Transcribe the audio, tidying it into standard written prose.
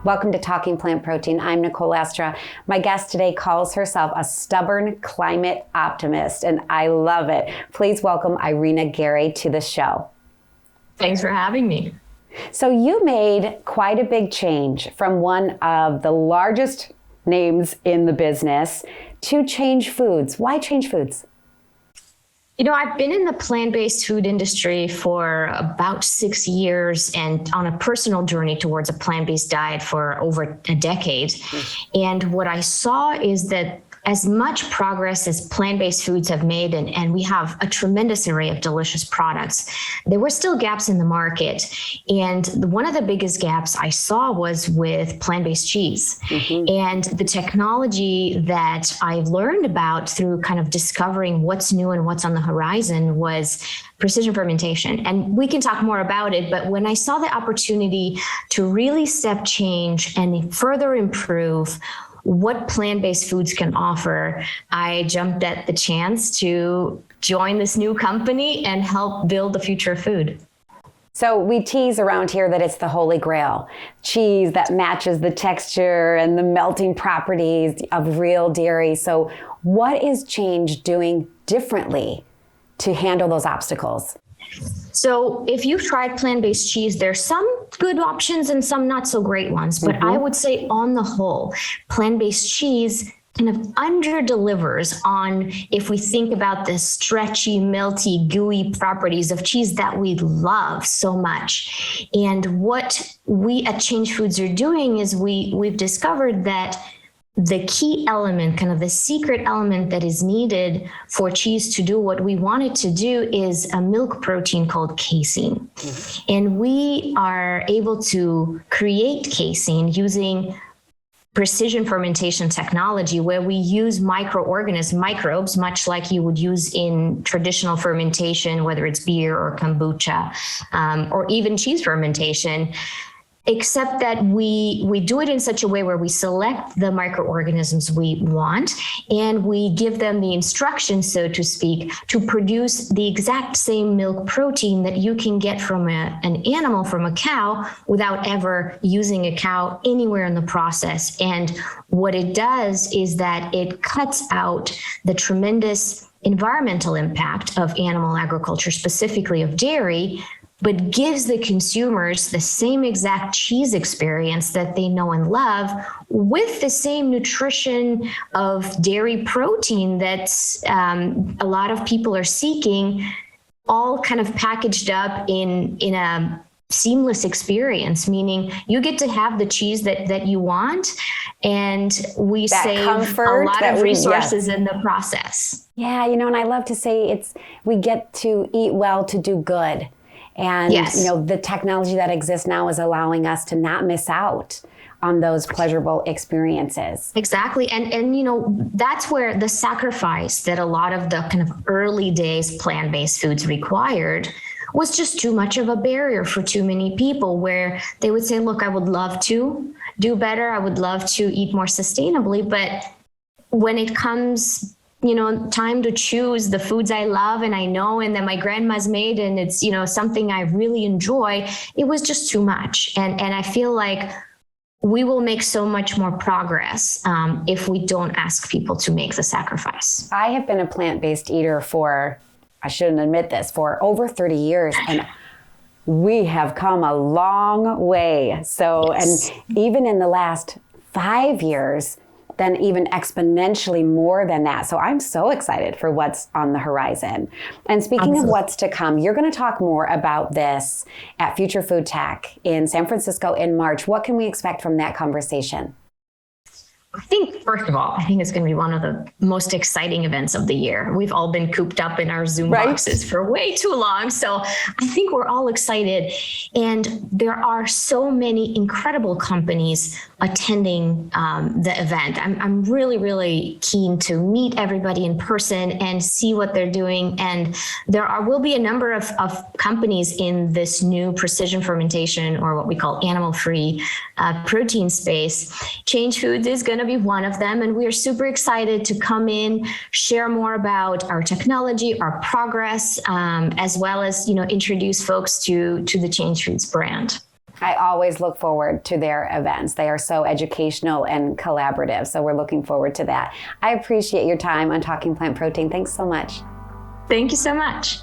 Welcome to Talking Plant Protein. I'm Nicole Astra. My guest today calls herself a stubborn climate optimist, and I love it. Please welcome Irina Gerry to the show. Thanks for having me. So you made quite a big change from one of the largest names in the business to change foods. Why change foods? You know, I've been in the plant-based food industry for about 6 years and on a personal journey towards a plant-based diet for over a decade. And what I saw is that as much progress as plant-based foods have made, and we have a tremendous array of delicious products, there were still gaps in the market. And one of the biggest gaps I saw was with plant-based cheese. And the technology that I've learned about through kind of discovering what's new and what's on the horizon was precision fermentation. And we can talk more about it, but when I saw the opportunity to really step change and further improve what plant-based foods can offer, I jumped at the chance to join this new company and help build the future of food. So we tease around here that it's the holy grail, cheese that matches the texture and the melting properties of real dairy. So what is Change doing differently to handle those obstacles? So if you've tried plant-based cheese, there's some good options and some not so great ones. But I would say on the whole, plant-based cheese kind of under-delivers on, if we think about the stretchy, melty, gooey properties of cheese that we love so much. And what we at Change Foods are doing is we've discovered that the key element, kind of the secret element that is needed for cheese to do what we want it to do is a milk protein called casein. And we are able to create casein using precision fermentation technology, where we use microbes, much like you would use in traditional fermentation, whether it's beer or kombucha, or even cheese fermentation. Except that we do it in such a way where we select the microorganisms we want and we give them the instructions, so to speak, to produce the exact same milk protein that you can get from an animal, from a cow, without ever using a cow anywhere in the process. And what it does is that it cuts out the tremendous environmental impact of animal agriculture, specifically of dairy, but gives the consumers the same exact cheese experience that they know and love, with the same nutrition of dairy protein that a lot of people are seeking, all kind of packaged up in a seamless experience, meaning you get to have the cheese that you want, and we save a lot of resources in the process. Yeah, you know, and I love to say we get to eat well to do good. And, you know, the technology that exists now is allowing us to not miss out on those pleasurable experiences. Exactly. And you know, that's where the sacrifice that a lot of the kind of early days plant-based foods required was just too much of a barrier for too many people, where they would say, look, I would love to do better. I would love to eat more sustainably. But when it comes, you know, time to choose the foods I love and I know and that my grandma's made, and it's, you know, something I really enjoy, it was just too much. And I feel like we will make so much more progress if we don't ask people to make the sacrifice. I have been a plant-based eater for, I shouldn't admit this, for over 30 years. And we have come a long way. So, and even in the last 5 years, then even exponentially more than that. So I'm so excited for what's on the horizon. And speaking of what's to come, you're going to talk more about this at Future Food Tech in San Francisco in March. What can we expect from that conversation? I think, first of all, I think it's going to be one of the most exciting events of the year. We've all been cooped up in our Zoom boxes for way too long. So I think we're all excited. And there are so many incredible companies attending the event. I'm really, really keen to meet everybody in person and see what they're doing. And will be a number of companies in this new precision fermentation, or what we call animal-free protein space. Change Foods is going to be one of them, and we are super excited to come in, share more about our technology, our progress, as well as, you know, introduce folks to the Change Foods brand. I always look forward to their events. They are so educational and collaborative. So we're looking forward to that. I appreciate your time on Talking Plant Protein. Thanks so much. Thank you so much.